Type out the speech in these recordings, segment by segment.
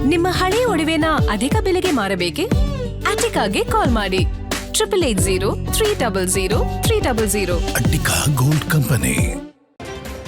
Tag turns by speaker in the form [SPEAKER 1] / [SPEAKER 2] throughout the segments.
[SPEAKER 1] ನಿಮ್ಮ ಹಳೆ ಒಡವೆನ ಅಧಿಕ ಬೆಲೆಗೆ ಮಾರಬೇಕೆ? ಅಟಿಕಾಗೆ ಕಾಲ್ ಮಾಡಿ 8803000300.
[SPEAKER 2] Attica gold company.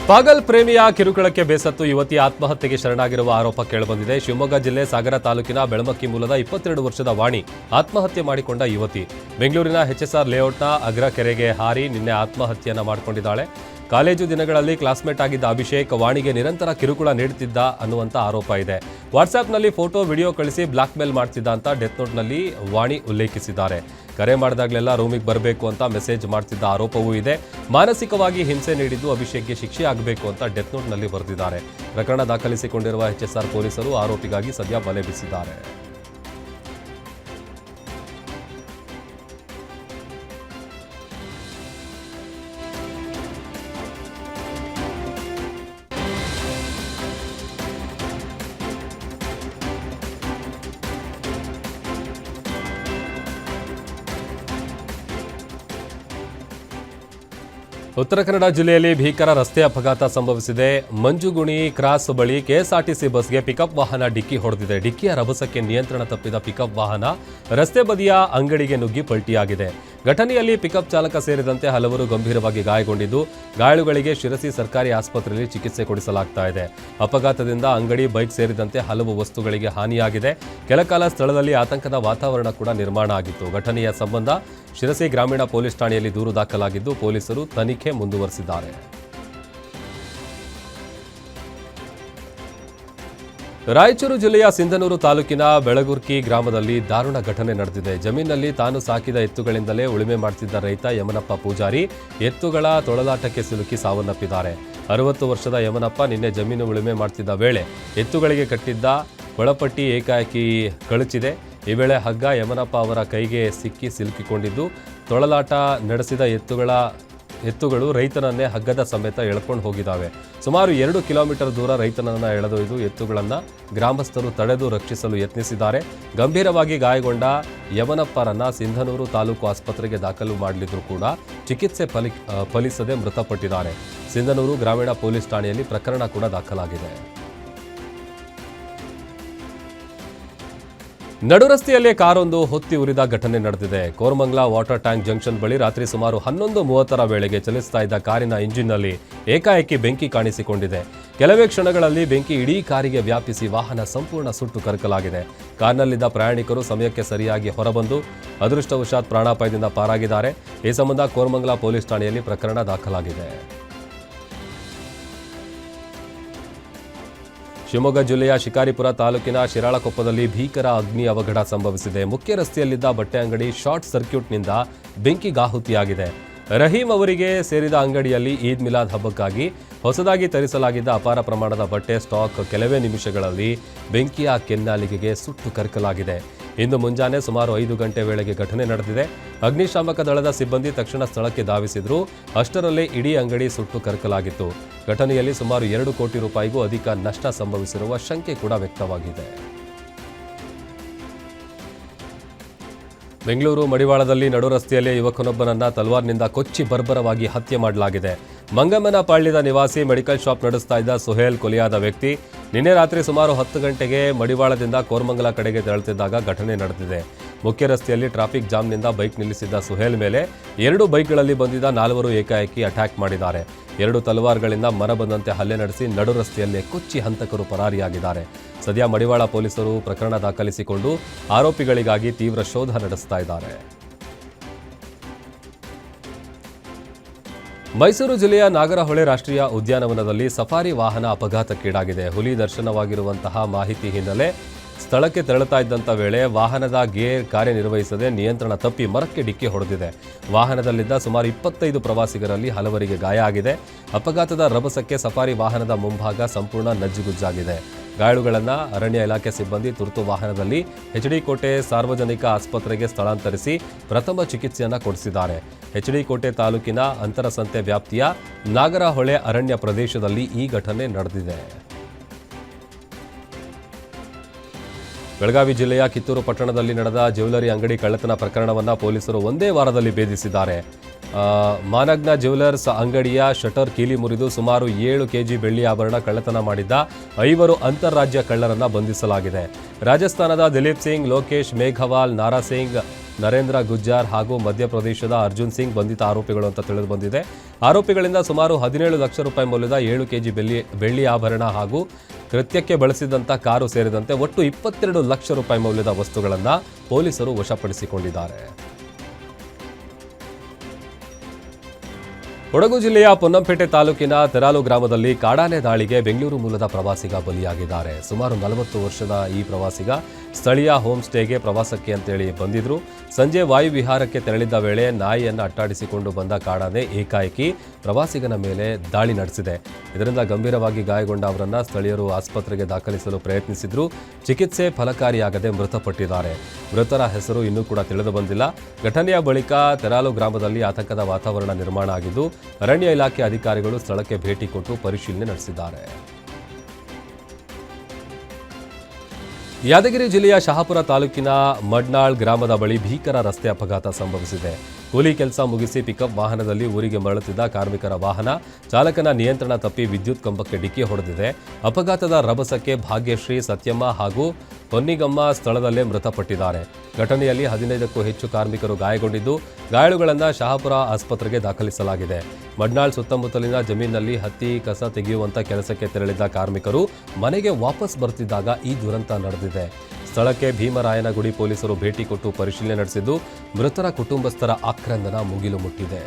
[SPEAKER 3] ಪಾಗಲ್ ಪ್ರೇಮಿಯ ಕಿರುಕುಳಕ್ಕೆ ಬೇಸತ್ತು ಯುವತಿ ಆತ್ಮಹತ್ಯೆಗೆ ಶರಣಾಗಿರುವ ಆರೋಪ ಕೇಳಿಬಂದಿದೆ. ಶಿವಮೊಗ್ಗ ಜಿಲ್ಲೆ ಸಾಗರ ತಾಲೂಕಿನ ಬೆಳಮಕ್ಕಿ ಮೂಲದ 22 ವರ್ಷದ ವಾಣಿ ಆತ್ಮಹತ್ಯೆ ಮಾಡಿಕೊಂಡ ಯುವತಿ ಬೆಂಗಳೂರಿನ HSR ಲೇಔಟ್ನ ಅಗ್ರ ಕೆರೆಗೆ ಹಾರಿ ನಿನ್ನೆ ಆತ್ಮಹತ್ಯೆಯನ್ನ ಮಾಡಿಕೊಂಡಿದ್ದಾಳೆ. ಕಾಲೇಜು ದಿನಗಳಲ್ಲಿ ಕ್ಲಾಸ್ಮೇಟ್ ಆಗಿದ್ದ ಅಭಿಷೇಕ್ ವಾಣಿಗೆ ನಿರಂತರ ಕಿರುಕುಳ ನೀಡುತ್ತಿದ್ದ ಅನ್ನುವಂಥ ಆರೋಪ ಇದೆ. ವಾಟ್ಸ್ಆ್ಯಪ್ನಲ್ಲಿ ಫೋಟೋ ವಿಡಿಯೋ ಕಳಿಸಿ ಬ್ಲಾಕ್ ಮೇಲ್ ಮಾಡ್ತಿದ್ದ ಅಂತ ಡೆತ್ ನೋಟ್ನಲ್ಲಿ ವಾಣಿ ಉಲ್ಲೇಖಿಸಿದ್ದಾರೆ. ಕರೆ ಮಾಡಿದಾಗಲೆಲ್ಲ ರೂಮಿಗೆ ಬರಬೇಕು ಅಂತ ಮೆಸೇಜ್ ಮಾಡ್ತಿದ್ದ ಆರೋಪವೂ ಇದೆ. ಮಾನಸಿಕವಾಗಿ ಹಿಂಸೆ ನೀಡಿದ್ದು ಅಭಿಷೇಕ್ಗೆ ಶಿಕ್ಷೆ ಆಗಬೇಕು ಅಂತ ಡೆತ್ ನೋಟ್ನಲ್ಲಿ ಬರೆದಿದ್ದಾರೆ. ಪ್ರಕರಣ ದಾಖಲಿಸಿಕೊಂಡಿರುವ HSR ಪೊಲೀಸರು ಆರೋಪಿಗಾಗಿ ಸದ್ಯ ಬಲೆ ಬೀಸಿದ್ದಾರೆ. ಉತ್ತರ ಕನ್ನಡ ಜಿಲ್ಲೆಯಲ್ಲಿ ಭೀಕರ ರಸ್ತೆ ಅಪಘಾತ ಸಂಭವಿಸಿದೆ. ಮಂಜುಗುಣಿ ಕ್ರಾಸ್ ಬಳಿ ಕೆಎಸ್ಆರ್ಟಿಸಿ ಬಸ್ಗೆ ಪಿಕಪ್ ವಾಹನ ಡಿಕ್ಕಿ ಹೊಡೆದಿದೆ. ಡಿಕ್ಕಿಯ ರಭಸಕ್ಕೆ ನಿಯಂತ್ರಣ ತಪ್ಪಿದ ಪಿಕಪ್ ವಾಹನ ರಸ್ತೆ ಬದಿಯ ಅಂಗಡಿಗೆ ನುಗ್ಗಿ ಪಲ್ಟಿಯಾಗಿದೆ. ಘಟನೆಯಲ್ಲಿ ಪಿಕಪ್ ಚಾಲಕ ಸೇರಿದಂತೆ ಹಲವರು ಗಂಭೀರವಾಗಿ ಗಾಯಗೊಂಡಿದ್ದು, ಗಾಯಾಳುಗಳಿಗೆ ಶಿರಸಿ ಸರ್ಕಾರಿ ಆಸ್ಪತ್ರೆಯಲ್ಲಿ ಚಿಕಿತ್ಸೆ ಕೊಡಿಸಲಾಗ್ತಾ ಇದೆ. ಅಪಘಾತದಿಂದ ಅಂಗಡಿ, ಬೈಕ್ ಸೇರಿದಂತೆ ಹಲವು ವಸ್ತುಗಳಿಗೆ ಹಾನಿಯಾಗಿದೆ. ಕೆಲಕಾಲ ಸ್ಥಳದಲ್ಲಿ ಆತಂಕದ ವಾತಾವರಣ ಕೂಡ ನಿರ್ಮಾಣ ಆಗಿತ್ತು. ಘಟನೆಯ ಸಂಬಂಧ ಶಿರಸಿ ಗ್ರಾಮೀಣ ಪೊಲೀಸ್ ಠಾಣೆಯಲ್ಲಿ ದೂರು ದಾಖಲಾಗಿದ್ದು, ಪೊಲೀಸರು ತನಿಖೆ ಮುಂದುವರೆಸಿದ್ದಾರೆ. ರಾಯಚೂರು ಜಿಲ್ಲೆಯ ಸಿಂಧನೂರು ತಾಲೂಕಿನ ಬೆಳಗುರ್ಕಿ ಗ್ರಾಮದಲ್ಲಿ ದಾರುಣ ಘಟನೆ ನಡೆದಿದೆ. ಜಮೀನಿನಲ್ಲಿ ತಾನು ಸಾಕಿದ ಎತ್ತುಗಳಿಂದಲೇ ಉಳುಮೆ ಮಾಡುತ್ತಿದ್ದ ರೈತ ಯಮನಪ್ಪ ಪೂಜಾರಿ ಎತ್ತುಗಳ ತೊಳಲಾಟಕ್ಕೆ ಸಿಲುಕಿ ಸಾವನ್ನಪ್ಪಿದ್ದಾರೆ. 60 ವರ್ಷದ ಯಮನಪ್ಪ ನಿನ್ನೆ ಜಮೀನು ಉಳುಮೆ ಮಾಡುತ್ತಿದ್ದ ವೇಳೆ ಎತ್ತುಗಳಿಗೆ ಕಟ್ಟಿದ್ದ ಕೊಳಪಟ್ಟಿ ಏಕಾಏಕಿ ಕಳಚಿದೆ. ಈ ವೇಳೆ ಹಗ್ಗ ಯಮನಪ್ಪ ಅವರ ಕೈಗೆ ಸಿಲುಕಿಕೊಂಡಿದ್ದು, ತೊಳಲಾಟ ನಡೆಸಿದ ಎತ್ತುಗಳು ರೈತನನ್ನೇ ಹಗ್ಗದ ಸಮೇತ ಎಳ್ಕೊಂಡು ಹೋಗಿದ್ದಾವೆ. ಸುಮಾರು 2 ಕಿಲೋಮೀಟರ್ ದೂರ ರೈತನನ್ನ ಎಳೆದೊಯ್ದು ಎತ್ತುಗಳನ್ನು ಗ್ರಾಮಸ್ಥರು ತಡೆದು ರಕ್ಷಿಸಲು ಯತ್ನಿಸಿದ್ದಾರೆ. ಗಂಭೀರವಾಗಿ ಗಾಯಗೊಂಡ ಯಮನಪ್ಪರನ್ನ ಸಿಂಧನೂರು ತಾಲೂಕು ಆಸ್ಪತ್ರೆಗೆ ದಾಖಲು ಮಾಡಲಿದ್ರು ಕೂಡ ಚಿಕಿತ್ಸೆ ಫಲಿಸದೆ ಮೃತಪಟ್ಟಿದ್ದಾರೆ. ಸಿಂಧನೂರು ಗ್ರಾಮೀಣ ಪೊಲೀಸ್ ಠಾಣೆಯಲ್ಲಿ ಪ್ರಕರಣ ಕೂಡ ದಾಖಲಾಗಿದೆ. ನಡು ರಸ್ತೆಯಲ್ಲೇ ಕಾರೊಂದು ಹೊತ್ತಿ ಉರಿದ ಘಟನೆ ನಡೆದಿದೆ. ಕೋರಮಂಗಲ ವಾಟರ್ ಟ್ಯಾಂಕ್ ಜಂಕ್ಷನ್ ಬಳಿ ರಾತ್ರಿ ಸುಮಾರು 11:30 ವೇಳೆಗೆ ಚಲಿಸ್ತಾ ಇದ್ದ ಕಾರಿನ ಇಂಜಿನ್ನಲ್ಲಿ ಏಕಾಏಕಿ ಬೆಂಕಿ ಕಾಣಿಸಿಕೊಂಡಿದೆ. ಕೆಲವೇ ಕ್ಷಣಗಳಲ್ಲಿ ಬೆಂಕಿ ಇಡೀ ಕಾರಿಗೆ ವ್ಯಾಪಿಸಿ ವಾಹನ ಸಂಪೂರ್ಣ ಸುಟ್ಟು ಕರಕಲಾಗಿದೆ. ಕಾರ್ನಲ್ಲಿದ್ದ ಪ್ರಯಾಣಿಕರು ಸಮಯಕ್ಕೆ ಸರಿಯಾಗಿ ಹೊರಬಂದು ಅದೃಷ್ಟವಶಾತ್ ಪ್ರಾಣಾಪಾಯದಿಂದ ಪಾರಾಗಿದ್ದಾರೆ. ಈ ಸಂಬಂಧ ಕೋರಮಂಗಲ ಪೊಲೀಸ್ ಠಾಣೆಯಲ್ಲಿ ಪ್ರಕರಣ ದಾಖಲಾಗಿದೆ. ಶಿವಮೊಗ್ಗ ಜಿಲ್ಲೆಯ ಶಿಕಾರಿಪುರ ತಾಲೂಕಿನ ಶಿರಾಳಕೊಪ್ಪದಲ್ಲಿ ಭೀಕರ ಅಗ್ನಿ ಅವಘಡ ಸಂಭವಿಸಿದೆ. ಮುಖ್ಯ ರಸ್ತೆಯಲ್ಲಿದ್ದ ಬಟ್ಟೆ ಅಂಗಡಿ ಶಾರ್ಟ್ ಸರ್ಕ್ಯೂಟ್ನಿಂದ ಬೆಂಕಿಗಾಹುತಿಯಾಗಿದೆ. ರಹೀಂ ಅವರಿಗೆ ಸೇರಿದ ಅಂಗಡಿಯಲ್ಲಿ ಈದ್ ಮಿಲಾದ್ ಹಬ್ಬಕ್ಕಾಗಿ ಹೊಸದಾಗಿ ತರಿಸಲಾಗಿದ್ದ ಅಪಾರ ಪ್ರಮಾಣದ ಬಟ್ಟೆ ಸ್ಟಾಕ್ ಕೆಲವೇ ನಿಮಿಷಗಳಲ್ಲಿ ಬೆಂಕಿಯ ಕೆನ್ನಾಲಿಗೆಗೆ ಸುಟ್ಟು ಕರಕಲಾಗಿದೆ. ಇಂದು ಮುಂಜಾನೆ ಸುಮಾರು 5 ಗಂಟೆ ವೇಳೆಗೆ ಘಟನೆ ನಡೆದಿದೆ. ಅಗ್ನಿಶಾಮಕ ದಳದ ಸಿಬ್ಬಂದಿ ತಕ್ಷಣ ಸ್ಥಳಕ್ಕೆ ಧಾವಿಸಿದ್ರು. ಅಷ್ಟರಲ್ಲೇ ಇಡೀ ಅಂಗಡಿ ಸುಟ್ಟು ಕರಕಲಾಗಿತ್ತು. ಘಟನೆಯಲ್ಲಿ ಸುಮಾರು 2 ಕೋಟಿ ರೂಪಾಯಿಗೂ ಅಧಿಕ ನಷ್ಟ ಸಂಭವಿಸಿರುವ ಶಂಕೆ ಕೂಡ ವ್ಯಕ್ತವಾಗಿದೆ. ಬೆಂಗಳೂರು ಮಡಿವಾಳದಲ್ಲಿ ನಡು ರಸ್ತೆಯಲ್ಲಿ ಯುವಕನೊಬ್ಬನನ್ನ ತಲ್ವಾರ್ನಿಂದ ಕೊಚ್ಚಿ ಬರ್ಬರವಾಗಿ ಹತ್ಯೆ ಮಾಡಲಾಗಿದೆ. ಮಂಗಮ್ಮನಪಾಳ್ಯದ ನಿವಾಸಿ ಮೆಡಿಕಲ್ ಶಾಪ್ ನಡೆಸ್ತಾ ಇದ್ದ ಸುಹೇಲ್ ಕೊಲೆಯಾದ ವ್ಯಕ್ತಿ ನಿನ್ನೆ ರಾತ್ರಿ ಸುಮಾರು 10 ಗಂಟೆಗೆ ಮಡಿವಾಳದಿಂದ ಕೋರಮಂಗಲ ಕಡೆಗೆ ತೆರಳುತ್ತಿದ್ದಾಗ ಘಟನೆ ನಡೆದಿದೆ. ಮುಖ್ಯ ರಸ್ತೆಯಲ್ಲಿ ಟ್ರಾಫಿಕ್ ಜಾಮ್ನಿಂದ ಬೈಕ್ ನಿಲ್ಲಿಸಿದ್ದ ಸುಹೇಲ್ ಮೇಲೆ 2 ಬೈಕ್ಗಳಲ್ಲಿ ಬಂದಿದ್ದ 4 ಏಕಾಏಕಿ ಅಟ್ಯಾಕ್ ಮಾಡಿದ್ದಾರೆ. 2 ತಲವಾರ್ಗಳಿಂದ ಮನ ಬಂದಂತೆ ಹಲ್ಲೆ ನಡೆಸಿ ನಡು ರಸ್ತೆಯಲ್ಲೇ ಕೊಚ್ಚಿ ಹಂತಕರು ಪರಾರಿಯಾಗಿದ್ದಾರೆ. ಸದ್ಯ ಮಡಿವಾಳ ಪೊಲೀಸರು ಪ್ರಕರಣ ದಾಖಲಿಸಿಕೊಂಡು ಆರೋಪಿಗಳಿಗಾಗಿ ತೀವ್ರ ಶೋಧ ನಡೆಸ್ತಾ ಇದ್ದಾರೆ. ಮೈಸೂರು ಜಿಲ್ಲೆಯ ನಾಗರಹೊಳೆ ರಾಷ್ಟ್ರೀಯ ಉದ್ಯಾನವನದಲ್ಲಿ ಸಫಾರಿ ವಾಹನ ಅಪಘಾತಕ್ಕೀಡಾಗಿದೆ. ಹುಲಿ ದರ್ಶನವಾಗಿರುವಂತಹ ಮಾಹಿತಿ ಹಿನ್ನೆಲೆ ಸ್ಥಳಕ್ಕೆ ತೆರಳುತ್ತಾ ಇದ್ದಂಥ ವೇಳೆ ವಾಹನದ ಗೇರ್ ಕಾರ್ಯನಿರ್ವಹಿಸದೆ ನಿಯಂತ್ರಣ ತಪ್ಪಿ ಮರಕ್ಕೆ ಡಿಕ್ಕಿ ಹೊಡೆದಿದೆ. ವಾಹನದಲ್ಲಿದ್ದ ಸುಮಾರು 25 ಪ್ರವಾಸಿಗರಲ್ಲಿ ಹಲವರಿಗೆ ಗಾಯ ಆಗಿದೆ. ಅಪಘಾತದ ರಭಸಕ್ಕೆ ಸಫಾರಿ ವಾಹನದ ಮುಂಭಾಗ ಸಂಪೂರ್ಣ ನಜ್ಜುಗುಜ್ಜಾಗಿದೆ. ಗಾಯಾಳುಗಳನ್ನು ಅರಣ್ಯ ಇಲಾಖೆ ಸಿಬ್ಬಂದಿ ತುರ್ತು ವಾಹನದಲ್ಲಿ HD ಕೋಟೆ ಸಾರ್ವಜನಿಕ ಆಸ್ಪತ್ರೆಗೆ ಸ್ಥಳಾಂತರಿಸಿ ಪ್ರಥಮ ಚಿಕಿತ್ಸೆಯನ್ನು ಕೊಡಿಸಿದ್ದಾರೆ. HD ಕೋಟೆ ತಾಲೂಕಿನ ಅಂತರಸಂತೆ ವ್ಯಾಪ್ತಿಯ ನಾಗರಹೊಳೆ ಅರಣ್ಯ ಪ್ರದೇಶದಲ್ಲಿ ಈ ಘಟನೆ ನಡೆದಿದೆ. ಬೆಳಗಾವಿ ಜಿಲ್ಲೆಯ ಕಿತ್ತೂರು ಪಟ್ಟಣದಲ್ಲಿ ನಡೆದ ಜ್ಯುವೆಲರಿ ಅಂಗಡಿ ಕಳ್ಳತನ ಪ್ರಕರಣವನ್ನು ಪೊಲೀಸರು ಒಂದೇ ವಾರದಲ್ಲಿ ಭೇದಿಸಿದ್ದಾರೆ. ಮಾನಗ್ನ ಜ್ಯುವೆಲರ್ಸ್ ಅಂಗಡಿಯ ಶಟರ್ ಕೀಲಿ ಮುರಿದು ಸುಮಾರು 7 ಕೆಜಿ ಬೆಳ್ಳಿ ಆಭರಣ ಕಳ್ಳತನ ಮಾಡಿದ್ದ 5 ಅಂತಾರಾಜ್ಯ ಕಳ್ಳರನ್ನ ಬಂಧಿಸಲಾಗಿದೆ. ರಾಜಸ್ಥಾನದ ದಿಲೀಪ್ ಸಿಂಗ್, ಲೋಕೇಶ್ ಮೇಘವಾಲ್, ನಾರಾ ಸಿಂಗ್, ನರೇಂದ್ರ ಗುಜ್ಜಾರ್ ಹಾಗೂ ಮಧ್ಯಪ್ರದೇಶದ ಅರ್ಜುನ್ ಸಿಂಗ್ ಬಂಧಿತ ಆರೋಪಿಗಳು ಅಂತ ತಿಳಿದು ಬಂದಿದೆ. ಆರೋಪಿಗಳಿಂದ ಸುಮಾರು 17 ಲಕ್ಷ ರೂಪಾಯಿ ಮೌಲ್ಯದ 7 ಕೆಜಿ ಬೆಳ್ಳಿ ಆಭರಣ ಹಾಗೂ ಕೃತ್ಯಕ್ಕೆ ಬಳಸಿದಂಥ ಕಾರು ಸೇರಿದಂತೆ ಒಟ್ಟು 22 ಲಕ್ಷ ರೂಪಾಯಿ ಮೌಲ್ಯದ ವಸ್ತುಗಳನ್ನು ಪೊಲೀಸರು ವಶಪಡಿಸಿಕೊಂಡಿದ್ದಾರೆ. ಕೊಡಗು ಜಿಲ್ಲೆಯ ಪೊನ್ನಂಪೇಟೆ ತಾಲೂಕಿನ ತೆರಾಲು ಗ್ರಾಮದಲ್ಲಿ ಕಾಡಾನೆ ದಾಳಿಗೆ ಬೆಂಗಳೂರು ಮೂಲದ ಪ್ರವಾಸಿಗ ಬಲಿಯಾಗಿದ್ದಾರೆ. ಸುಮಾರು 40 ವರ್ಷದ ಈ ಪ್ರವಾಸಿಗ ಸ್ಥಳೀಯ ಹೋಮ್ ಸ್ಟೇಗೆ ಪ್ರವಾಸಕ್ಕೆ ಅಂತೇಳಿ ಬಂದಿದ್ರು. ಸಂಜೆ ವಾಯುವಿಹಾರಕ್ಕೆ ತೆರಳಿದ್ದ ವೇಳೆ ನಾಯಿಯನ್ನು ಅಟ್ಟಾಡಿಸಿಕೊಂಡು ಬಂದ ಕಾಡಾನೆ ಏಕಾಏಕಿ ಪ್ರವಾಸಿಗನ ಮೇಲೆ ದಾಳಿ ನಡೆಸಿದೆ. ಇದರಿಂದ ಗಂಭೀರವಾಗಿ ಗಾಯಗೊಂಡ ಅವರನ್ನು ಸ್ಥಳೀಯರು ಆಸ್ಪತ್ರೆಗೆ ದಾಖಲಿಸಲು ಪ್ರಯತ್ನಿಸಿದ್ರು. ಚಿಕಿತ್ಸೆ ಫಲಕಾರಿಯಾಗದೆ ಮೃತಪಟ್ಟಿದ್ದಾರೆ. ಮೃತರ ಹೆಸರು ಇನ್ನೂ ಕೂಡ ತಿಳಿದು ಬಂದಿಲ್ಲ. ಘಟನೆಯ ಬಳಿಕ ತೆರಾಲು ಗ್ರಾಮದಲ್ಲಿ ಆತಂಕದ ವಾತಾವರಣ ನಿರ್ಮಾಣ ಆಗಿದ್ದು ಅರಣ್ಯ ಇಲಾಖೆ ಅಧಿಕಾರಿಗಳು ಸ್ಥಳಕ್ಕೆ ಭೇಟಿ ಕೊಟ್ಟು ಪರಿಶೀಲನೆ ನಡೆಸಿದ್ದಾರೆ. ಯಾದಗಿರಿ ಜಿಲ್ಲೆಯ ಶಹಾಪುರ ತಾಲೂಕಿನ ಮಡ್ನಾಳ್ ಗ್ರಾಮದ ಬಳಿ ಭೀಕರ ರಸ್ತೆ ಅಪಘಾತ ಸಂಭವಿಸಿದೆ. ಕೂಲಿ ಕೆಲಸ ಮುಗಿಸಿ ಪಿಕಪ್ ವಾಹನದಲ್ಲಿ ಊರಿಗೆ ಮರಳುತ್ತಿದ್ದ ಕಾರ್ಮಿಕರ ವಾಹನ ಚಾಲಕನ ನಿಯಂತ್ರಣ ತಪ್ಪಿ ವಿದ್ಯುತ್ ಕಂಬಕ್ಕೆ ಡಿಕ್ಕಿ ಹೊಡೆದಿದೆ. ಅಪಘಾತದ ರಭಸಕ್ಕೆ ಭಾಗ್ಯಶ್ರೀ, ಸತ್ಯಮ್ಮ ಹಾಗೂ ಹೊನ್ನಿಗಮ್ಮ ಸ್ಥಳದಲ್ಲೇ ಮೃತಪಟ್ಟಿದ್ದಾರೆ. ಘಟನೆಯಲ್ಲಿ 15ಕ್ಕೂ ಹೆಚ್ಚು ಕಾರ್ಮಿಕರು ಗಾಯಗೊಂಡಿದ್ದು ಗಾಯಾಳುಗಳನ್ನು ಶಹಾಪುರ ಆಸ್ಪತ್ರೆಗೆ ದಾಖಲಿಸಲಾಗಿದೆ. ಮಡ್ನಾಳ್ ಸುತ್ತಮುತ್ತಲಿನ ಜಮೀನಿನಲ್ಲಿ ಹತ್ತಿ ಕಸ ತೆಗೆಯುವಂತ ಕೆಲಸಕ್ಕೆ ತೆರಳಿದ್ದ ಕಾರ್ಮಿಕರು ಮನೆಗೆ ವಾಪಸ್ ಬರ್ತಿದ್ದಾಗ ಈ ದುರಂತ ನಡೆದಿದೆ. ಸ್ಥಳಕ್ಕೆ ಭೀಮರಾಯನಗುಡಿ ಪೊಲೀಸರು ಭೇಟಿ ಕೊಟ್ಟು ಪರಿಶೀಲನೆ ನಡೆಸಿದ್ದು ಮೃತರ ಕುಟುಂಬಸ್ಥರ ಆಕ್ರಂದನ ಮುಗಿಲು ಮುಟ್ಟಿದೆ.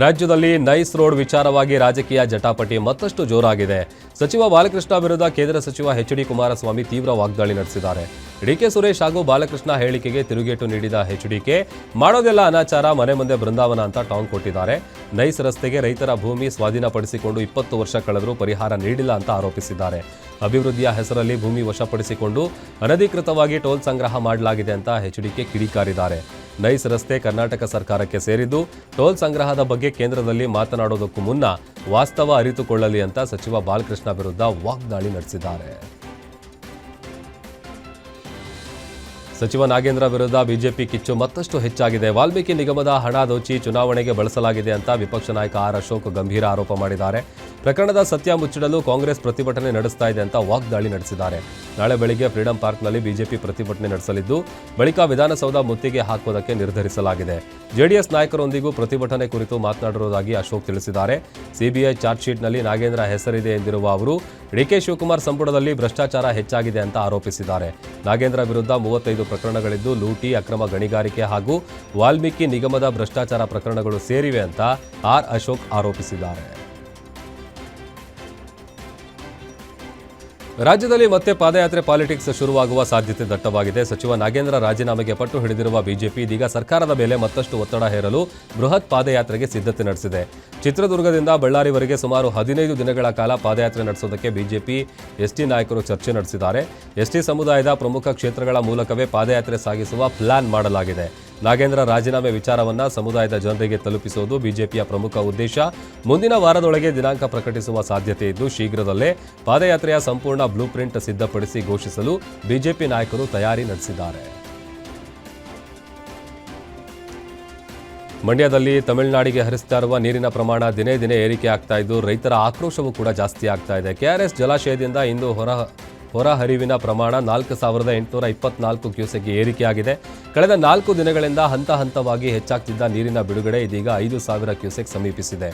[SPEAKER 3] ರಾಜ್ಯದಲ್ಲಿ ನೈಸ್ ರೋಡ್ ವಿಚಾರವಾಗಿ ರಾಜಕೀಯ ಜಟಾಪಟಿ ಮತ್ತಷ್ಟು ಜೋರಾಗಿದೆ. ಸಚಿವ ಬಾಲಕೃಷ್ಣ ವಿರುದ್ಧ ಕೇಂದ್ರ ಸಚಿವ ಎಚ್.ಡಿ. ಕುಮಾರಸ್ವಾಮಿ ತೀವ್ರ ವಾಗ್ದಾಳಿ ನಡೆಸಿದ್ದಾರೆ. ಡಿಕೆ ಸುರೇಶ್ ಹಾಗೂ ಬಾಲಕೃಷ್ಣ ಹೇಳಿಕೆಗೆ ತಿರುಗೇಟು ನೀಡಿದ ಎಚ್.ಡಿಕೆ ಮಾಡೋದೆಲ್ಲ ಅನಾಚಾರ, ಮನೆ ಮುಂದೆ ಬೃಂದಾವನ ಅಂತ ಟಾಂಗ್ ಕೊಟ್ಟಿದ್ದಾರೆ. ನೈಸ್ ರಸ್ತೆಗೆ ರೈತರ ಭೂಮಿ ಸ್ವಾಧೀನಪಡಿಸಿಕೊಂಡು 20 ವರ್ಷ ಕಳೆದರೂ ಪರಿಹಾರ ನೀಡಿಲ್ಲ ಅಂತ ಆರೋಪಿಸಿದ್ದಾರೆ. ಅಭಿವೃದ್ಧಿಯ ಹೆಸರಲ್ಲಿ ಭೂಮಿ ವಶಪಡಿಸಿಕೊಂಡು ಅನಧಿಕೃತವಾಗಿ ಟೋಲ್ ಸಂಗ್ರಹ ಮಾಡಲಾಗಿದೆ ಅಂತ ಎಚ್.ಡಿಕೆ ಕಿಡಿಕಾರಿದ್ದಾರೆ. ನೈಸ್ ರಸ್ತೆ ಕರ್ನಾಟಕ ಸರ್ಕಾರಕ್ಕೆ ಸೇರಿದ್ದು ಟೋಲ್ ಸಂಗ್ರಹದ ಬಗ್ಗೆ ಕೇಂದ್ರದಲ್ಲಿ ಮಾತನಾಡೋದಕ್ಕೂ ಮುನ್ನ ವಾಸ್ತವ ಅರಿತುಕೊಳ್ಳಲಿ ಅಂತ ಸಚಿವ ಬಾಲಕೃಷ್ಣ ವಿರುದ್ಧ ವಾಗ್ದಾಳಿ ನಡೆಸಿದ್ದಾರೆ. ಸಚಿವ ನಾಗೇಂದ್ರ ವಿರುದ್ಧ ಬಿಜೆಪಿ ಕಿಚ್ಚು ಮತ್ತಷ್ಟು ಹೆಚ್ಚಾಗಿದೆ. ವಾಲ್ಮೀಕಿ ನಿಗಮದ ಹಣ ದೋಚಿ ಚುನಾವಣೆಗೆ ಬಳಸಲಾಗಿದೆ ಅಂತ ವಿಪಕ್ಷ ನಾಯಕ ಆರ್ ಅಶೋಕ್ ಗಂಭೀರ ಆರೋಪ ಮಾಡಿದ್ದಾರೆ. ಪ್ರಕರಣದ ಸತ್ಯ ಮುಚ್ಚಿಡಲು ಕಾಂಗ್ರೆಸ್ ಪ್ರತಿಭಟನೆ ನಡೆಸ್ತಾ ಇದೆ ಅಂತ ವಾಗ್ದಾಳಿ ನಡೆಸಿದ್ದಾರೆ. ನಾಳೆ ಬೆಳಿಗ್ಗೆ ಫ್ರೀಡಂ ಪಾರ್ಕ್ನಲ್ಲಿ ಬಿಜೆಪಿ ಪ್ರತಿಭಟನೆ ನಡೆಸಲಿದ್ದು ಬಳಿಕ ವಿಧಾನಸೌಧ ಮುತ್ತಿಗೆ ಹಾಕುವುದಕ್ಕೆ ನಿರ್ಧರಿಸಲಾಗಿದೆ. ಜೆಡಿಎಸ್ ನಾಯಕರೊಂದಿಗೂ ಪ್ರತಿಭಟನೆ ಕುರಿತು ಮಾತನಾಡಿರುವುದಾಗಿ ಅಶೋಕ್ ತಿಳಿಸಿದ್ದಾರೆ. ಸಿಬಿಐ ಚಾರ್ಜ್ ಶೀಟ್ನಲ್ಲಿ ನಾಗೇಂದ್ರ ಹೆಸರಿದೆ ಎಂದಿರುವ ಅವರು ಡಿಕೆ ಶಿವಕುಮಾರ್ ಸಂಪುಟದಲ್ಲಿ ಭ್ರಷ್ಟಾಚಾರ ಹೆಚ್ಚಾಗಿದೆ ಅಂತ ಆರೋಪಿಸಿದ್ದಾರೆ. ನಾಗೇಂದ್ರ ವಿರುದ್ಧ 35 ಪ್ರಕರಣಗಳಿದ್ದು ಲೂಟಿ, ಅಕ್ರಮ ಗಣಿಗಾರಿಕೆ ಹಾಗೂ ವಾಲ್ಮೀಕಿ ನಿಗಮದ ಭ್ರಷ್ಟಾಚಾರ ಪ್ರಕರಣಗಳು ಸೇರಿವೆ ಅಂತ ಆರ್ ಅಶೋಕ್ ಆರೋಪಿಸಿದ್ದಾರೆ. ರಾಜ್ಯದಲ್ಲಿ ಮತ್ತೆ ಪಾದಯಾತ್ರೆ ಪಾಲಿಟಿಕ್ಸ್ ಶುರುವಾಗುವ ಸಾಧ್ಯತೆ ದಟ್ಟವಾಗಿದೆ. ಸಚಿವ ನಾಗೇಂದ್ರ ರಾಜೀನಾಮೆಗೆ ಪಟ್ಟು ಹಿಡಿದಿರುವ ಬಿಜೆಪಿ ಇದೀಗ ಸರ್ಕಾರದ ಮೇಲೆ ಮತ್ತಷ್ಟು ಒತ್ತಡ ಹೇರಲು ಬೃಹತ್ ಪಾದಯಾತ್ರೆಗೆ ಸಿದ್ಧತೆ ನಡೆಸಿದೆ. ಚಿತ್ರದುರ್ಗದಿಂದ ಬಳ್ಳಾರಿವರೆಗೆ ಸುಮಾರು 15 ದಿನಗಳ ಕಾಲ ಪಾದಯಾತ್ರೆ ನಡೆಸೋದಕ್ಕೆ ಬಿಜೆಪಿ ಎಸ್ಟಿ ನಾಯಕರು ಚರ್ಚೆ ನಡೆಸಿದ್ದಾರೆ. ಎಸ್ಟಿ ಸಮುದಾಯದ ಪ್ರಮುಖ ಕ್ಷೇತ್ರಗಳ ಮೂಲಕವೇ ಪಾದಯಾತ್ರೆ ಸಾಗಿಸುವ ಪ್ಲಾನ್ ಮಾಡಲಾಗಿದೆ. ನಾಗೇಂದ್ರ ರಾಜೀನಾಮೆ ವಿಚಾರವನ್ನ ಸಮುದಾಯದ ಜನರಿಗೆ ತಲುಪಿಸುವುದು ಬಿಜೆಪಿಯ ಪ್ರಮುಖ ಉದ್ದೇಶ. ಮುಂದಿನ ವಾರದೊಳಗೆ ದಿನಾಂಕ ಪ್ರಕಟಿಸುವ ಸಾಧ್ಯತೆ ಇದ್ದು ಶೀಘ್ರದಲ್ಲೇ ಪಾದಯಾತ್ರೆಯ ಸಂಪೂರ್ಣ ಬ್ಲೂ ಪ್ರಿಂಟ್ ಸಿದ್ಧಪಡಿಸಿ ಘೋಷಿಸಲು ಬಿಜೆಪಿ ನಾಯಕರು ತಯಾರಿ ನಡೆಸಿದ್ದಾರೆ. ಮಂಡ್ಯದಲ್ಲಿ ತಮಿಳುನಾಡಿಗೆ ಹರಿಸ್ತಾ ಇರುವ ನೀರಿನ ಪ್ರಮಾಣ ದಿನೇ ದಿನೇ ಏರಿಕೆ ಆಗ್ತಾ ಇದ್ದು ರೈತರ ಆಕ್ರೋಶವೂ ಕೂಡ ಜಾಸ್ತಿ ಆಗ್ತಾ ಇದೆ. ಕೆಆರ್ಎಸ್ ಜಲಾಶಯದಿಂದ ಇಂದು ಹೊರ ಹರಿವಿನ ಪ್ರಮಾಣ 4824 ಕ್ಯೂಸೆಕ್ಗೆ ಏರಿಕೆಯಾಗಿದೆ. ಕಳೆದ 4 ದಿನಗಳಿಂದ ಹಂತ ಹಂತವಾಗಿ ಹೆಚ್ಚಾಗ್ತಿದ್ದ ನೀರಿನ ಬಿಡುಗಡೆ ಇದೀಗ 5000 ಕ್ಯೂಸೆಕ್ ಸಮೀಪಿಸಿದೆ.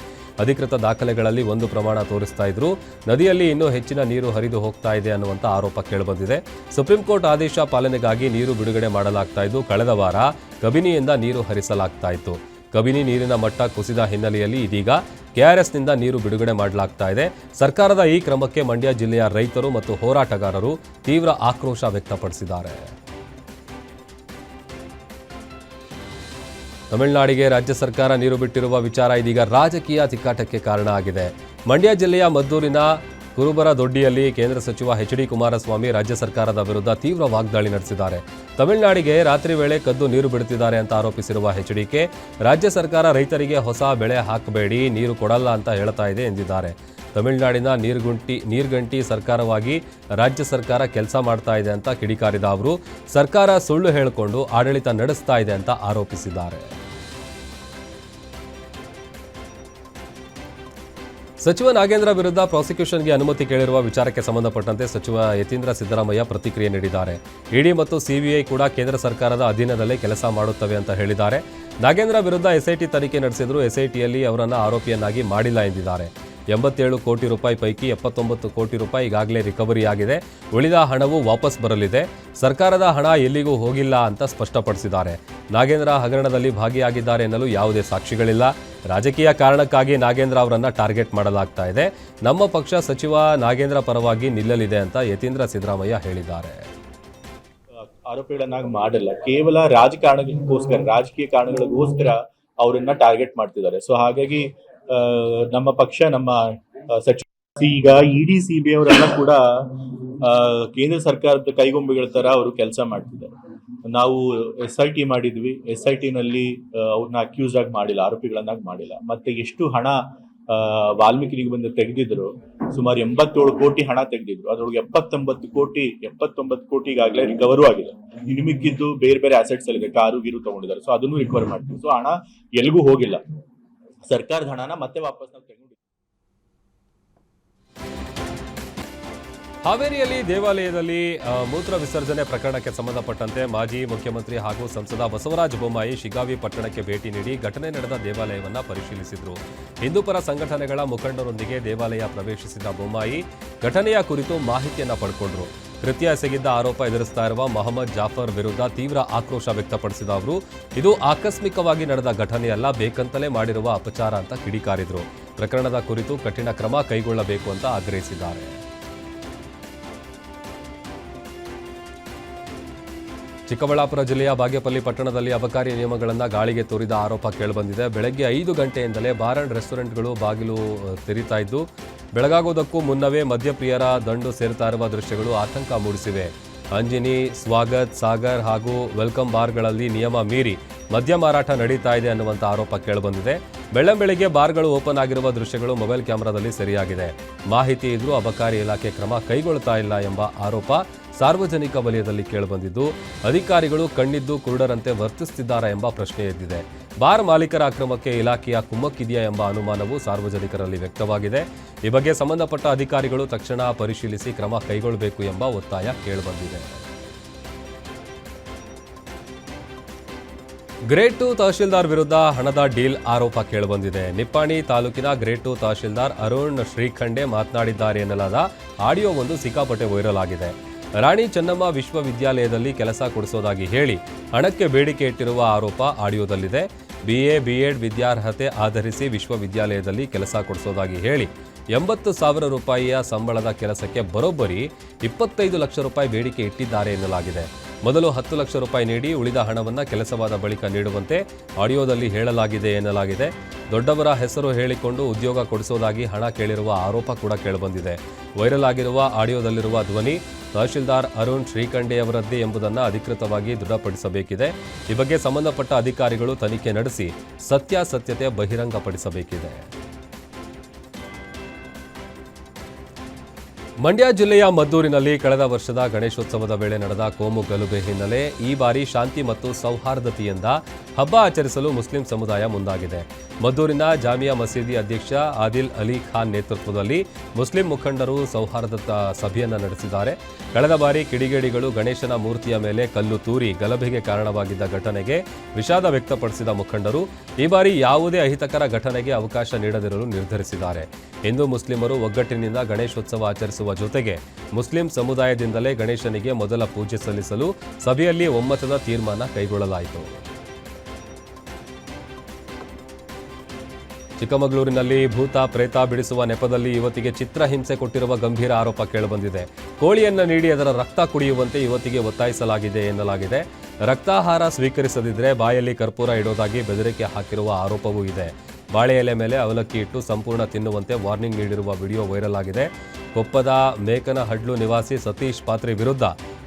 [SPEAKER 3] ಅಧಿಕೃತ ದಾಖಲೆಗಳಲ್ಲಿ ಒಂದು ಪ್ರಮಾಣ ತೋರಿಸ್ತಾ ಇದ್ರು. ನದಿಯಲ್ಲಿ ಇನ್ನೂ ಹೆಚ್ಚಿನ ನೀರು ಹರಿದು ಹೋಗ್ತಾ ಇದೆ ಅನ್ನುವಂಥ ಆರೋಪ ಕೇಳಿಬಂದಿದೆ. ಸುಪ್ರೀಂ ಕೋರ್ಟ್ ಆದೇಶ ಪಾಲನೆಗಾಗಿ ನೀರು ಬಿಡುಗಡೆ ಮಾಡಲಾಗ್ತಾ ಇದ್ದು ಕಳೆದ ವಾರ ಕಬಿನಿಯಿಂದ ನೀರು ಹರಿಸಲಾಗ್ತಾ ಇತ್ತು. ಕಬಿನಿ ನೀರಿನ ಮಟ್ಟ ಕುಸಿದ ಹಿನ್ನೆಲೆಯಲ್ಲಿ ಇದೀಗ ಕೆಆರ್ಎಸ್ನಿಂದ ನೀರು ಬಿಡುಗಡೆ ಮಾಡಲಾಗ್ತಾ ಇದೆ. ಸರ್ಕಾರದ ಈ ಕ್ರಮಕ್ಕೆ ಮಂಡ್ಯ ಜಿಲ್ಲೆಯ ರೈತರು ಮತ್ತು ಹೋರಾಟಗಾರರು ತೀವ್ರ ಆಕ್ರೋಶ ವ್ಯಕ್ತಪಡಿಸಿದ್ದಾರೆ. ತಮಿಳುನಾಡಿಗೆ ರಾಜ್ಯ ಸರ್ಕಾರ ನೀರು ಬಿಟ್ಟಿರುವ ವಿಚಾರ ಇದೀಗ ರಾಜಕೀಯ ತಿಕ್ಕಾಟಕ್ಕೆ ಕಾರಣ ಆಗಿದೆ. ಮಂಡ್ಯ ಜಿಲ್ಲೆಯ ಮದ್ದೂರಿನ ಕುರುಬರ ದೊಡ್ಡಿಯಲ್ಲಿ ಕೇಂದ್ರ ಸಚಿವ ಎಚ್.ಡಿ. ಕುಮಾರಸ್ವಾಮಿ ರಾಜ್ಯ ಸರ್ಕಾರದ ವಿರುದ್ಧ ತೀವ್ರ ವಾಗ್ದಾಳಿ ನಡೆಸಿದ್ದಾರೆ. ತಮಿಳುನಾಡಿಗೆ ರಾತ್ರಿ ವೇಳೆ ಕದ್ದು ನೀರು ಬಿಡುತ್ತಿದ್ದಾರೆ ಅಂತ ಆರೋಪಿಸಿರುವ ಎಚ್.ಡಿಕೆ ರಾಜ್ಯ ಸರ್ಕಾರ ರೈತರಿಗೆ ಹೊಸ ಬೆಳೆ ಹಾಕಬೇಡಿ, ನೀರು ಕೊಡಲ್ಲ ಅಂತ ಹೇಳ್ತಾ ಇದೆ ಎಂದಿದ್ದಾರೆ. ತಮಿಳುನಾಡಿನ ನೀರ್ಗಂಟಿ ಸರ್ಕಾರವಾಗಿ ರಾಜ್ಯ ಸರ್ಕಾರ ಕೆಲಸ ಮಾಡ್ತಾ ಇದೆ ಅಂತ ಕಿಡಿಕಾರಿದ ಅವರು ಸರ್ಕಾರ ಸುಳ್ಳು ಹೇಳಿಕೊಂಡು ಆಡಳಿತ ನಡೆಸ್ತಾ ಇದೆ ಅಂತ ಆರೋಪಿಸಿದ್ದಾರೆ. ಸಚಿವ ನಾಗೇಂದ್ರ ವಿರುದ್ಧ ಪ್ರಾಸಿಕ್ಯೂಷನ್ಗೆ ಅನುಮತಿ ಕೇಳಿರುವ ವಿಚಾರಕ್ಕೆ ಸಂಬಂಧಪಟ್ಟಂತೆ ಸಚಿವ ಯತೀಂದ್ರ ಸಿದ್ದರಾಮಯ್ಯ ಪ್ರತಿಕ್ರಿಯೆ ನೀಡಿದ್ದಾರೆ. ಇಡಿ ಮತ್ತು ಸಿಬಿಐ ಕೂಡ ಕೇಂದ್ರ ಸರ್ಕಾರದ ಅಧೀನದಲ್ಲೇ ಕೆಲಸ ಮಾಡುತ್ತವೆ ಅಂತ ಹೇಳಿದ್ದಾರೆ. ನಾಗೇಂದ್ರ ವಿರುದ್ಧ ಎಸ್ಐಟಿ ತನಿಖೆ ನಡೆಸಿದ್ರು. ಎಸ್ಐಟಿಯಲ್ಲಿ ಅವರನ್ನು ಆರೋಪಿಯನ್ನಾಗಿ ಮಾಡಿಲ್ಲ ಎಂದಿದ್ದಾರೆ. 87 ಕೋಟಿ ರೂಪಾಯಿ ಪೈಕಿ 79 ಕೋಟಿ ರೂಪಾಯಿ ಈಗಾಗಲೇ ರಿಕವರಿ ಆಗಿದೆ. ಉಳಿದ ಹಣವು ವಾಪಸ್ ಬರಲಿದೆ. ಸರ್ಕಾರದ ಹಣ ಎಲ್ಲಿಗೂ ಹೋಗಿಲ್ಲ ಅಂತ ಸ್ಪಷ್ಟಪಡಿಸಿದ್ದಾರೆ. ನಾಗೇಂದ್ರ ಹಗರಣದಲ್ಲಿ ಭಾಗಿಯಾಗಿದ್ದಾರೆ ಎನ್ನಲು ಯಾವುದೇ ಸಾಕ್ಷಿಗಳಿಲ್ಲ. ರಾಜಕೀಯ ಕಾರಣಕ್ಕಾಗಿ ನಾಗೇಂದ್ರ ಅವರನ್ನ ಟಾರ್ಗೆಟ್ ಮಾಡಲಾಗ್ತಾ ಇದೆ. ನಮ್ಮ ಪಕ್ಷ ಸಚಿವ ನಾಗೇಂದ್ರ ಪರವಾಗಿ ನಿಲ್ಲಲಿದೆ ಅಂತ ಯತೀಂದ್ರ ಸಿದ್ದರಾಮಯ್ಯ ಹೇಳಿದ್ದಾರೆ.
[SPEAKER 4] ಆರೋಪಿಗಳನ್ನಾಗಿ ಮಾಡಲ್ಲ, ಕೇವಲ ರಾಜಕೀಯ ಕಾರಣಗಳಿಗೋಸ್ಕರ ಅವರನ್ನ ಟಾರ್ಗೆಟ್ ಮಾಡ್ತಿದ್ದಾರೆ. ಸೊ ಹಾಗಾಗಿ ನಮ್ಮ ಪಕ್ಷ, ನಮ್ಮ ಸಚಿವ ಈಗ ಇಡಿ ಸಿಬಿಐ ಅವರೆಲ್ಲ ಕೂಡ ಕೇಂದ್ರ ಸರ್ಕಾರದ ಕೈಗೊಂಬೆಗಳ ತರ ಅವರು ಕೆಲಸ ಮಾಡ್ತಿದ್ದಾರೆ. ನಾವು SIT ಮಾಡಿದ್ವಿ. SIT ನಲ್ಲಿ ಅವ್ರನ್ನ ಅಕ್ಯೂಸ್ ಆಗಿ ಮಾಡಿಲ್ಲ, ಆರೋಪಿಗಳನ್ನಾಗಿ ಮಾಡಿಲ್ಲ. ಮತ್ತೆ ಎಷ್ಟು ಹಣ ವಾಲ್ಮೀಕಿಗೆ ಬಂದು ತೆಗೆದಿದ್ರು, ಸುಮಾರು 87 ಕೋಟಿ ಹಣ ತೆಗೆದಿದ್ರು. ಅದ್ರೊಳಗೆ 79 ಕೋಟಿ ಈಗಾಗಲೇ ರಿಕವರು ಆಗಿದೆ. ಇನ್ನು ಮಿಕ್ಕಿದ್ದು ಬೇರೆ ಬೇರೆ ಅಸೆಟ್ಸ್ ಅಲ್ಲಿ ಕಾರು ಗೀರು ತಗೊಂಡಿದ್ದಾರೆ. ಸೊ ಅದನ್ನು ರಿಕವರ್ ಮಾಡ್ತೀವಿ. ಸೊ ಹಣ ಎಲ್ಗೂ ಹೋಗಿಲ್ಲ, ಸರ್ಕಾರದ ಹಣನ ಮತ್ತೆ ವಾಪಸ್ ನಾವು ತಗೊಂಡಿದ್ದೀವಿ.
[SPEAKER 3] ಹಾವೇರಿಯಲ್ಲಿ ದೇವಾಲಯದಲ್ಲಿ ಮೂತ್ರ ವಿಸರ್ಜನೆ ಪ್ರಕರಣಕ್ಕೆ ಸಂಬಂಧಪಟ್ಟಂತೆ ಮಾಜಿ ಮುಖ್ಯಮಂತ್ರಿ ಹಾಗೂ ಸಂಸದ ಬಸವರಾಜ ಬೊಮ್ಮಾಯಿ ಶಿಗ್ಗಾವಿ ಪಟ್ಟಣಕ್ಕೆ ಭೇಟಿ ನೀಡಿ ಘಟನೆ ನಡೆದ ದೇವಾಲಯವನ್ನು ಪರಿಶೀಲಿಸಿದರು. ಹಿಂದೂಪರ ಸಂಘಟನೆಗಳ ಮುಖಂಡರೊಂದಿಗೆ ದೇವಾಲಯ ಪ್ರವೇಶಿಸಿದ ಬೊಮ್ಮಾಯಿ ಘಟನೆಯ ಕುರಿತು ಮಾಹಿತಿಯನ್ನು ಪಡ್ಕೊಂಡ್ರು. ಕೃತ್ಯ ಎಸಗಿದ್ದ ಆರೋಪ ಎದುರಿಸ್ತಾ ಇರುವ ಮೊಹಮ್ಮದ್ ಜಾಫರ್ ವಿರುದ್ಧ ತೀವ್ರ ಆಕ್ರೋಶ ವ್ಯಕ್ತಪಡಿಸಿದ ಅವರು ಇದು ಆಕಸ್ಮಿಕವಾಗಿ ನಡೆದ ಘಟನೆಯಲ್ಲ, ಬೇಕಂತಲೇ ಮಾಡಿರುವ ಅಪಚಾರ ಅಂತ ಕಿಡಿಕಾರಿದ್ರು. ಪ್ರಕರಣದ ಕುರಿತು ಕಠಿಣ ಕ್ರಮ ಕೈಗೊಳ್ಳಬೇಕು ಅಂತ ಆಗ್ರಹಿಸಿದ್ದಾರೆ. ಚಿಕ್ಕಬಳ್ಳಾಪುರ ಜಿಲ್ಲೆಯ ಬಾಗೇಪಲ್ಲಿ ಪಟ್ಟಣದಲ್ಲಿ ಅಬಕಾರಿ ನಿಯಮಗಳನ್ನು ಗಾಳಿಗೆ ತೋರಿದ ಆರೋಪ ಕೇಳಿಬಂದಿದೆ. ಬೆಳಗ್ಗೆ 5 ಗಂಟೆಯಿಂದಲೇ ಬಾರ್ ಅಂಡ್ ರೆಸ್ಟೋರೆಂಟ್ಗಳು ಬಾಗಿಲು ತೆರೀತಾ ಇದ್ದು, ಬೆಳಗಾಗುವುದಕ್ಕೂ ಮುನ್ನವೇ ಮದ್ಯಪ್ರಿಯರ ದಂಡು ಸೇರ್ತಾ ಇರುವ ದೃಶ್ಯಗಳು ಆತಂಕ ಮೂಡಿಸಿವೆ. ಅಂಜಿನಿ, ಸ್ವಾಗತ್, ಸಾಗರ್ ಹಾಗೂ ವೆಲ್ಕಮ್ ಬಾರ್ಗಳಲ್ಲಿ ನಿಯಮ ಮೀರಿ ಮದ್ಯ ಮಾರಾಟ ನಡೀತಾ ಇದೆ ಅನ್ನುವಂಥ ಆರೋಪ ಕೇಳಿಬಂದಿದೆ. ಬೆಳ್ಳಂಬೆಳಿಗ್ಗೆ ಬಾರ್ಗಳು ಓಪನ್ ಆಗಿರುವ ದೃಶ್ಯಗಳು ಮೊಬೈಲ್ ಕ್ಯಾಮೆರಾದಲ್ಲಿ ಸೆರೆಯಾಗಿದೆ. ಮಾಹಿತಿ ಇದ್ರೂ ಅಬಕಾರಿ ಇಲಾಖೆ ಕ್ರಮ ಕೈಗೊಳ್ತಾ ಇಲ್ಲ ಎಂಬ ಆರೋಪ ಸಾರ್ವಜನಿಕ ವಲಯದಲ್ಲಿ ಕೇಳಿಬಂದಿದ್ದು, ಅಧಿಕಾರಿಗಳು ಕಣ್ಣಿದ್ದು ಕುರುಡರಂತೆ ವರ್ತಿಸುತ್ತಿದ್ದಾರಾ ಎಂಬ ಪ್ರಶ್ನೆ ಎದ್ದಿದೆ. ಬಾರ್ ಮಾಲೀಕರ ಅಕ್ರಮಕ್ಕೆ ಇಲಾಖೆಯ ಕುಮ್ಮಕ್ಕಿದೆಯಾ ಎಂಬ ಅನುಮಾನವು ಸಾರ್ವಜನಿಕರಲ್ಲಿ ವ್ಯಕ್ತವಾಗಿದೆ. ಈ ಬಗ್ಗೆ ಸಂಬಂಧಪಟ್ಟ ಅಧಿಕಾರಿಗಳು ತಕ್ಷಣ ಪರಿಶೀಲಿಸಿ ಕ್ರಮ ಕೈಗೊಳ್ಳಬೇಕು ಎಂಬ ಒತ್ತಾಯ ಕೇಳಿಬಂದಿದೆ. ಗ್ರೇಡ್ 2 ತಹಶೀಲ್ದಾರ್ ವಿರುದ್ಧ ಹಣದ ಡೀಲ್ ಆರೋಪ ಕೇಳಿಬಂದಿದೆ. ನಿಪ್ಪಾಣಿ ತಾಲೂಕಿನ ಗ್ರೇಡ್ 2 ತಹಶೀಲ್ದಾರ್ ಅರುಣ್ ಶ್ರೀಖಂಡೆ ಮಾತನಾಡಿದ್ದಾರೆ ಎನ್ನಲಾದ ಆಡಿಯೋ ಒಂದು ಸಿಕ್ಕಾಪಟ್ಟೆ ವೈರಲ್ ಆಗಿದೆ. ರಾಣಿ ಚೆನ್ನಮ್ಮ ವಿಶ್ವವಿದ್ಯಾಲಯದಲ್ಲಿ ಕೆಲಸ ಕೊಡಿಸೋದಾಗಿ ಹೇಳಿ ಹಣಕ್ಕೆ ಬೇಡಿಕೆ ಇಟ್ಟಿರುವ ಆರೋಪ ಆಡಿಯೋದಲ್ಲಿದೆ. BA B.Ed ವಿದ್ಯಾರ್ಹತೆ ಆಧರಿಸಿ ವಿಶ್ವವಿದ್ಯಾಲಯದಲ್ಲಿ ಕೆಲಸ ಕೊಡಿಸೋದಾಗಿ ಹೇಳಿ 80,000 ರೂಪಾಯಿಯ ಸಂಬಳದ ಕೆಲಸಕ್ಕೆ ಬರೋಬ್ಬರಿ 25 ಲಕ್ಷ ರೂಪಾಯಿ ಬೇಡಿಕೆ ಇಟ್ಟಿದ್ದಾರೆ ಎನ್ನಲಾಗಿದೆ. ಮೊದಲು 10 ಲಕ್ಷ ರೂಪಾಯಿ ನೀಡಿ ಉಳಿದ ಹಣವನ್ನು ಕೆಲಸವಾದ ಬಳಿಕ ನೀಡುವಂತೆ ಆಡಿಯೋದಲ್ಲಿ ಹೇಳಲಾಗಿದೆ ಎನ್ನಲಾಗಿದೆ. ದೊಡ್ಡವರ ಹೆಸರು ಹೇಳಿಕೊಂಡು ಉದ್ಯೋಗ ಕೊಡಿಸೋದಾಗಿ ಹಣ ಕೇಳಿರುವ ಆರೋಪ ಕೂಡ ಕೇಳಿಬಂದಿದೆ. ವೈರಲ್ ಆಗಿರುವ ಆಡಿಯೋದಲ್ಲಿರುವ ಧ್ವನಿ ತಹಶೀಲ್ದಾರ್ ಅರುಣ್ ಶ್ರೀಖಂಡೆಯವರದ್ದೇ ಎಂಬುದನ್ನು ಅಧಿಕೃತವಾಗಿ ದೃಢಪಡಿಸಬೇಕಿದೆ. ಈ ಬಗ್ಗೆ ಸಂಬಂಧಪಟ್ಟ ಅಧಿಕಾರಿಗಳು ತನಿಖೆ ನಡೆಸಿ ಸತ್ಯಾಸತ್ಯತೆ ಬಹಿರಂಗಪಡಿಸಬೇಕಿದೆ. ಮಂಡ್ಯ ಜಿಲ್ಲೆಯ ಮದ್ದೂರಿನಲ್ಲಿ ಕಳೆದ ವರ್ಷದ ಗಣೇಶೋತ್ಸವದ ವೇಳೆ ನಡೆದ ಕೋಮು ಗಲಭೆ ಹಿನ್ನೆಲೆ ಈ ಬಾರಿ ಶಾಂತಿ ಮತ್ತು ಸೌಹಾರ್ದತೆಯಿಂದ ಹಬ್ಬ ಆಚರಿಸಲು ಮುಸ್ಲಿಂ ಸಮುದಾಯ ಮುಂದಾಗಿದೆ. ಮದ್ದೂರಿನ ಜಾಮಿಯಾ ಮಸೀದಿ ಅಧ್ಯಕ್ಷ ಆದಿಲ್ ಅಲಿ ಖಾನ್ ನೇತೃತ್ವದಲ್ಲಿ ಮುಸ್ಲಿಂ ಮುಖಂಡರು ಸೌಹಾರ್ದತಾ ಸಭೆಯನ್ನು ನಡೆಸಿದ್ದಾರೆ. ಕಳೆದ ಬಾರಿ ಕಿಡಿಗೇಡಿಗಳು ಗಣೇಶನ ಮೂರ್ತಿಯ ಮೇಲೆ ಕಲ್ಲು ತೂರಿ ಗಲಭೆಗೆ ಕಾರಣವಾಗಿದ್ದ ಘಟನೆಗೆ ವಿಷಾದ ವ್ಯಕ್ತಪಡಿಸಿದ ಮುಖಂಡರು ಈ ಬಾರಿ ಯಾವುದೇ ಅಹಿತಕರ ಘಟನೆಗೆ ಅವಕಾಶ ನೀಡದಿರಲು ನಿರ್ಧರಿಸಿದ್ದಾರೆ. ಹಿಂದೂ ಮುಸ್ಲಿಮರು ಒಗ್ಗಟ್ಟಿನಿಂದ ಗಣೇಶೋತ್ಸವ ಆಚರಿಸುವ ಜೊತೆಗೆ ಮುಸ್ಲಿಂ ಸಮುದಾಯದಿಂದಲೇ ಗಣೇಶನಿಗೆ ಮೊದಲ ಪೂಜೆ ಸಲ್ಲಿಸಲು ಸಭೆಯಲ್ಲಿ ಒಮ್ಮತದ ತೀರ್ಮಾನ ಕೈಗೊಳ್ಳಲಾಯಿತು. ಚಿಕ್ಕಮಗಳೂರಿನಲ್ಲಿ ಭೂತ ಪ್ರೇತ ಬಿಡಿಸುವ ನೆಪದಲ್ಲಿ ಯುವತಿಗೆ ಚಿತ್ರಹಿಂಸೆ ಕೊಟ್ಟಿರುವ ಗಂಭೀರ ಆರೋಪ ಕೇಳಿಬಂದಿದೆ. ಕೋಳಿಯನ್ನು ನೀಡಿ ಅದರ ರಕ್ತ ಕುಡಿಯುವಂತೆ ಯುವತಿಗೆ ಒತ್ತಾಯಿಸಲಾಗಿದೆ ಎನ್ನಲಾಗಿದೆ. ರಕ್ತಾಹಾರ ಸ್ವೀಕರಿಸದಿದ್ದರೆ ಬಾಯಲ್ಲಿ ಕರ್ಪೂರ ಇಡೋದಾಗಿ ಬೆದರಿಕೆ ಹಾಕಿರುವ ಆರೋಪವೂ ಇದೆ. ಬಾಳೆ ಎಲೆ ಮೇಲೆ ಅವಲಕ್ಕಿ ಇಟ್ಟು ಸಂಪೂರ್ಣ ತಿನ್ನುವಂತೆ ವಾರ್ನಿಂಗ್ ನೀಡಿರುವ ವಿಡಿಯೋ ವೈರಲ್ ಆಗಿದೆ. ಕೊಪ್ಪದ ಮೇಕನಹಡ್ಲು ನಿವಾಸಿ ಸತೀಶ್ ಪಾತ್ರೆ ವಿರುದ್ಧ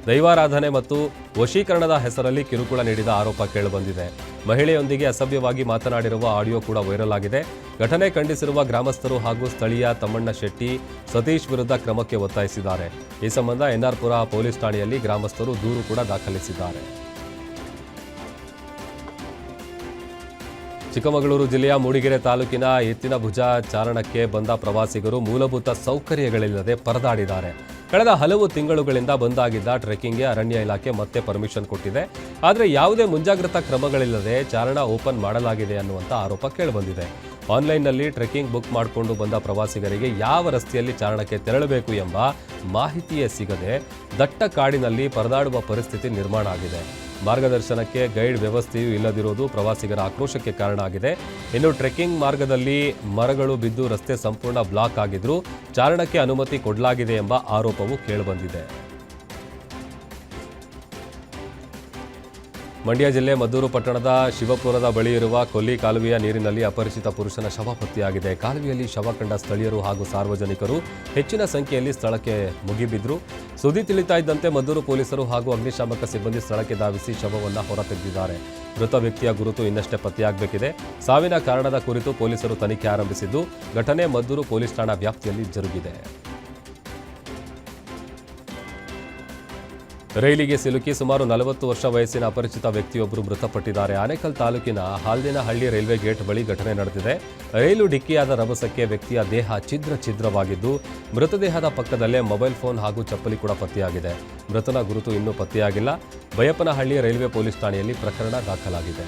[SPEAKER 3] ದೈವಾರಾಧನೆ ಮತ್ತು ವಶೀಕರಣದ ಹೆಸರಲ್ಲಿ ಕಿರುಕುಳ ನೀಡಿದ ಆರೋಪ ಕೇಳಿಬಂದಿದೆ. ಮಹಿಳೆಯೊಂದಿಗೆ ಅಸಭ್ಯವಾಗಿ ಮಾತನಾಡಿರುವ ಆಡಿಯೋ ಕೂಡ ವೈರಲ್ ಆಗಿದೆ. ಘಟನೆ ಖಂಡಿಸಿರುವ ಗ್ರಾಮಸ್ಥರು ಹಾಗೂ ಸ್ಥಳೀಯ ತಮ್ಮಣ್ಣ ಶೆಟ್ಟಿ, ಸತೀಶ್ ವಿರುದ್ಧ ಕ್ರಮಕ್ಕೆ ಒತ್ತಾಯಿಸಿದ್ದಾರೆ. ಈ ಸಂಬಂಧ ಎನ್ಆರ್ಪುರ ಪೊಲೀಸ್ ಠಾಣೆಯಲ್ಲಿ ಗ್ರಾಮಸ್ಥರು ದೂರು ಕೂಡ ದಾಖಲಿಸಿದ್ದಾರೆ. ಚಿಕ್ಕಮಗಳೂರು ಜಿಲ್ಲೆಯ ಮೂಡಿಗೆರೆ ತಾಲೂಕಿನ ಎತ್ತಿನ ಭುಜ ಚಾರಣಕ್ಕೆ ಬಂದ ಪ್ರವಾಸಿಗರು ಮೂಲಭೂತ ಸೌಕರ್ಯಗಳಿಲ್ಲದೆ ಪರದಾಡಿದ್ದಾರೆ. ಕಳೆದ ಹಲವು ತಿಂಗಳುಗಳಿಂದ ಬಂದಾಗಿದ್ದ ಟ್ರೆಕ್ಕಿಂಗ್ಗೆ ಅರಣ್ಯ ಇಲಾಖೆ ಮತ್ತೆ ಪರ್ಮಿಷನ್ ಕೊಟ್ಟಿದೆ. ಆದರೆ ಯಾವುದೇ ಮುಂಜಾಗ್ರತಾ ಕ್ರಮಗಳಿಲ್ಲದೆ ಚಾರಣ ಓಪನ್ ಮಾಡಲಾಗಿದೆ ಅನ್ನುವಂಥ ಆರೋಪ ಕೇಳಿಬಂದಿದೆ. ಆನ್ಲೈನ್ನಲ್ಲಿ ಟ್ರೆಕ್ಕಿಂಗ್ ಬುಕ್ ಮಾಡಿಕೊಂಡು ಬಂದ ಪ್ರವಾಸಿಗರಿಗೆ ಯಾವ ರಸ್ತೆಯಲ್ಲಿ ಚಾರಣಕ್ಕೆ ತೆರಳಬೇಕು ಎಂಬ ಮಾಹಿತಿಯೇ ಸಿಗದೆ ದಟ್ಟ ಕಾಡಿನಲ್ಲಿ ಪರದಾಡುವ ಪರಿಸ್ಥಿತಿ ನಿರ್ಮಾಣ ಆಗಿದೆ. ಮಾರ್ಗದರ್ಶನಕ್ಕೆ ಗೈಡ್ ವ್ಯವಸ್ಥೆಯೂ ಇಲ್ಲದಿರುವುದು ಪ್ರವಾಸಿಗರ ಆಕ್ರೋಶಕ್ಕೆ ಕಾರಣ ಆಗಿದೆ. ಇನ್ನು ಟ್ರೆಕ್ಕಿಂಗ್ ಮಾರ್ಗದಲ್ಲಿ ಮರಗಳು ಬಿದ್ದು ರಸ್ತೆ ಸಂಪೂರ್ಣ ಬ್ಲಾಕ್ ಆಗಿದ್ರೂ ಚಾರಣಕ್ಕೆ ಅನುಮತಿ ಕೊಡಲಾಗಿದೆ ಎಂಬ ಆರೋಪವೂ ಕೇಳಿಬಂದಿದೆ. ಮಂಡ್ಯ ಜಿಲ್ಲೆ ಮದ್ದೂರು ಪಟ್ಟಣದ ಶಿವಪುರದ ಬಳಿ ಇರುವ ಕೊಲ್ಲಿ ಕಾಲುವೆಯ ನೀರಿನಲ್ಲಿ ಅಪರಿಚಿತ ಪುರುಷನ ಶವ ಪತ್ತೆಯಾಗಿದೆ. ಕಾಲುವೆಯಲ್ಲಿ ಶವ ಕಂಡ ಸ್ಥಳೀಯರು ಹಾಗೂ ಸಾರ್ವಜನಿಕರು ಹೆಚ್ಚಿನ ಸಂಖ್ಯೆಯಲ್ಲಿ ಸ್ಥಳಕ್ಕೆ ಮುಗಿಬಿದ್ರು. ಸುದ್ದಿ ತಿಳಿತಾ ಇದ್ದಂತೆ ಮದ್ದೂರು ಪೊಲೀಸರು ಹಾಗೂ ಅಗ್ನಿಶಾಮಕ ಸಿಬ್ಬಂದಿ ಸ್ಥಳಕ್ಕೆ ಧಾವಿಸಿ ಶವವನ್ನು ಹೊರತೆಗೆದಿದ್ದಾರೆ. ಮೃತ ವ್ಯಕ್ತಿಯ ಗುರುತು ಇನ್ನಷ್ಟೇ ಪತ್ತೆಯಾಗಬೇಕಿದೆ. ಸಾವಿನ ಕಾರಣದ ಕುರಿತು ಪೊಲೀಸರು ತನಿಖೆ ಆರಂಭಿಸಿದ್ದು, ಘಟನೆ ಮದ್ದೂರು ಪೊಲೀಸ್ ಠಾಣಾ ವ್ಯಾಪ್ತಿಯಲ್ಲಿ ಜರುಗಿದೆ. ರೈಲಿಗೆ ಸಿಲುಕಿ ಸುಮಾರು 40 ವರ್ಷ ವಯಸ್ಸಿನ ಅಪರಿಚಿತ ವ್ಯಕ್ತಿಯೊಬ್ಬರು ಮೃತಪಟ್ಟಿದ್ದಾರೆ. ಆನೇಕಲ್ ತಾಲೂಕಿನ ಹಾಲ್ದಿನಹಳ್ಳಿ ರೈಲ್ವೆ ಗೇಟ್ ಬಳಿ ಘಟನೆ ನಡೆದಿದೆ. ರೈಲು ಡಿಕ್ಕಿಯಾದ ರಭಸಕ್ಕೆ ವ್ಯಕ್ತಿಯ ದೇಹ ಛಿದ್ರವಾಗಿದ್ದು, ಮೃತದೇಹದ ಪಕ್ಕದಲ್ಲೇ ಮೊಬೈಲ್ ಫೋನ್ ಹಾಗೂ ಚಪ್ಪಲಿ ಕೂಡ ಪತ್ತೆಯಾಗಿದೆ. ಮೃತನ ಗುರುತು ಇನ್ನೂ ಪತ್ತೆಯಾಗಿಲ್ಲ. ಬೈಯಪ್ಪನಹಳ್ಳಿ ರೈಲ್ವೆ ಪೊಲೀಸ್ ಠಾಣೆಯಲ್ಲಿ ಪ್ರಕರಣ ದಾಖಲಾಗಿದೆ.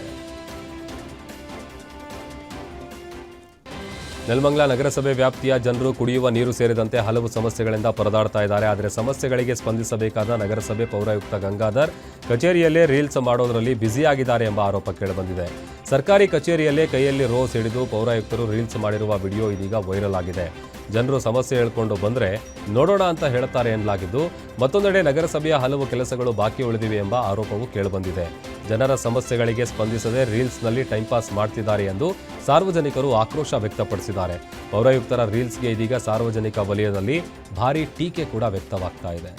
[SPEAKER 3] ನೆಲಮಂಗಲ ನಗರಸಭೆ ವ್ಯಾಪ್ತಿಯ ಜನರು ಕುಡಿಯುವ ನೀರು ಸೇರಿದಂತೆ ಹಲವು ಸಮಸ್ಯೆಗಳಿಂದ ಪರದಾಡ್ತಾ ಇದ್ದಾರೆ. ಆದರೆ ಸಮಸ್ಯೆಗಳಿಗೆ ಸ್ಪಂದಿಸಬೇಕಾದ ನಗರಸಭೆ ಪೌರಾಯುಕ್ತ ಗಂಗಾಧರ್ ಕಚೇರಿಯಲ್ಲೇ ರೀಲ್ಸ್ ಮಾಡೋದರಲ್ಲಿ ಬ್ಯುಸಿಯಾಗಿದ್ದಾರೆ ಎಂಬ ಆರೋಪ ಕೇಳಿಬಂದಿದೆ. ಸರ್ಕಾರಿ ಕಚೇರಿಯಲ್ಲೇ ಕೈಯಲ್ಲಿ ರೋಸ್ ಹಿಡಿದು ಪೌರಾಯುಕ್ತರು ರೀಲ್ಸ್ ಮಾಡಿರುವ ವಿಡಿಯೋ ಇದೀಗ ವೈರಲ್ ಆಗಿದೆ. ಜನರು ಸಮಸ್ಯೆ ಹೇಳ್ಕೊಂಡು ಬಂದರೆ ನೋಡೋಣ ಅಂತ ಹೇಳ್ತಾರೆ ಎನ್ನಲಾಗಿದ್ದು, ಮತ್ತೊಂದೆಡೆ ನಗರಸಭೆಯ ಹಲವು ಕೆಲಸಗಳು ಬಾಕಿ ಉಳಿದಿವೆ ಎಂಬ ಆರೋಪವೂ ಕೇಳಿಬಂದಿದೆ. ಜನರ ಸಮಸ್ಯೆಗಳಿಗೆ ಸ್ಪಂದಿಸದೆ ರೀಲ್ಸ್ನಲ್ಲಿ ಟೈಮ್ ಪಾಸ್ ಮಾಡ್ತಿದ್ದಾರೆ ಎಂದು ಸಾರ್ವಜನಿಕರು ಆಕ್ರೋಶ ವ್ಯಕ್ತಪಡಿಸಿದ್ದಾರೆ. ಪೌರಾಯುಕ್ತರ ರೀಲ್ಸ್ಗೆ ಇದೀಗ ಸಾರ್ವಜನಿಕ ವಲಯದಲ್ಲಿ ಭಾರೀ ಟೀಕೆ ಕೂಡ ವ್ಯಕ್ತವಾಗ್ತಾ ಇದೆ.